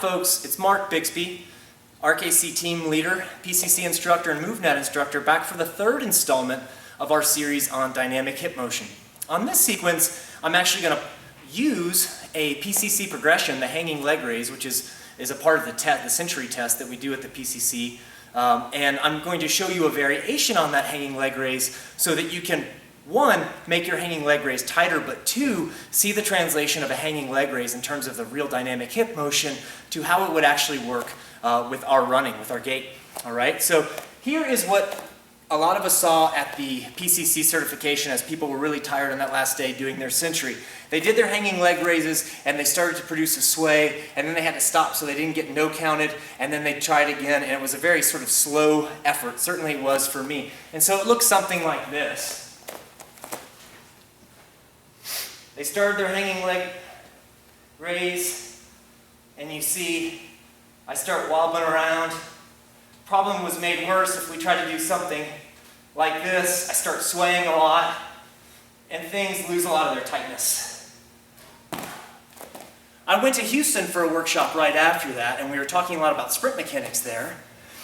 folks, it's Mark Bixby, RKC Team Leader, PCC instructor, and MoveNet instructor, back for the third installment of our series on dynamic hip motion. On this sequence, I'm actually going to use a PCC progression, the hanging leg raise, which is a part of the century test that we do at the PCC. And I'm going to show you a variation on that hanging leg raise so that you can, one, make your hanging leg raise tighter, but two, see the translation of a hanging leg raise in terms of the real dynamic hip motion to how it would actually work with our running, with our gait. All right, so here is what a lot of us saw at the PCC certification as people were really tired on that last day doing their century. They did their hanging leg raises and they started to produce a sway, and then they had to stop so they didn't get no counted, and then they tried again, and it was a very sort of slow effort. Certainly it was for me. And so it looks something like this. They started their hanging leg raise, and you see I start wobbling around. Problem was made worse if we try to do something like this. I start swaying a lot, and things lose a lot of their tightness. I went to Houston for a workshop right after that, and we were talking a lot about sprint mechanics there.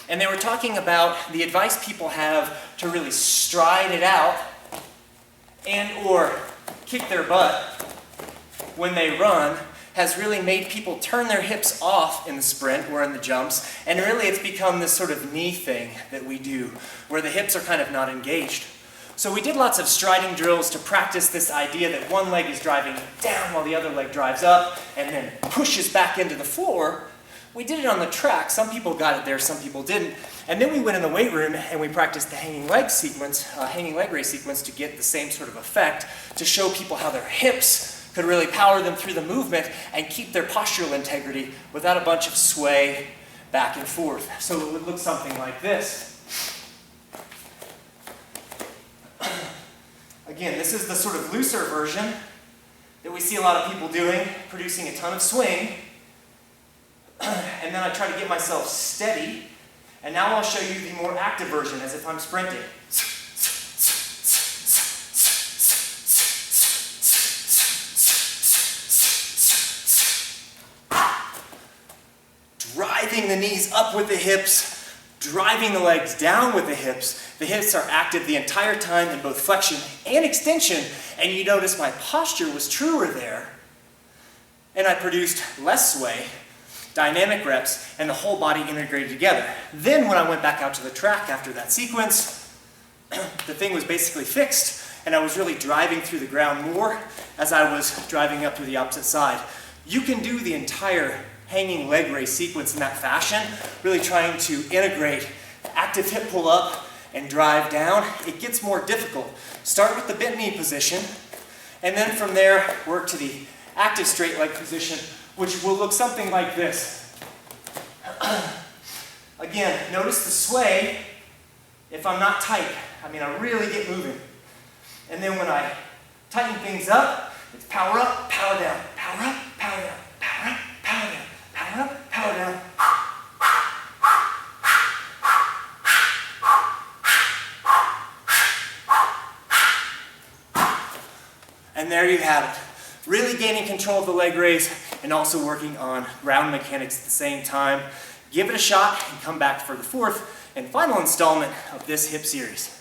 And they were talking about the advice people have to really stride it out and or kick their butt when they run has really made people turn their hips off in the sprint or in the jumps, and really it's become this sort of knee thing that we do, where the hips are kind of not engaged. So we did lots of striding drills to practice this idea that one leg is driving down while the other leg drives up and then pushes back into the floor. We did it on the track. Some people got it there, some people didn't. And then we went in the weight room and we practiced the hanging leg raise sequence to get the same sort of effect, to show people how their hips could really power them through the movement and keep their postural integrity without a bunch of sway back and forth. So it would look something like this. Again, this is the sort of looser version that we see a lot of people doing, producing a ton of swing. And then I try to get myself steady. And now I'll show you the more active version, as if I'm sprinting. Driving the knees up with the hips, driving the legs down with the hips. The hips are active the entire time in both flexion and extension, and you notice my posture was truer there, and I produced less sway, dynamic reps, and the whole body integrated together. Then when I went back out to the track after that sequence, the thing was basically fixed, and I was really driving through the ground more as I was driving up through the opposite side. You can do the entire hanging leg raise sequence in that fashion, really trying to integrate active hip pull up and drive down. It gets more difficult. Start with the bent knee position, and then from there work to the active straight leg position, which will look something like this. Again, notice the sway if I'm not tight. I mean, I really get moving. And then when I tighten things up, it's power up, power down, power up, power down, power up, power down, power up, power down. And there you have it. Really gaining control of the leg raise and also working on ground mechanics at the same time. Give it a shot and come back for the fourth and final installment of this hip series.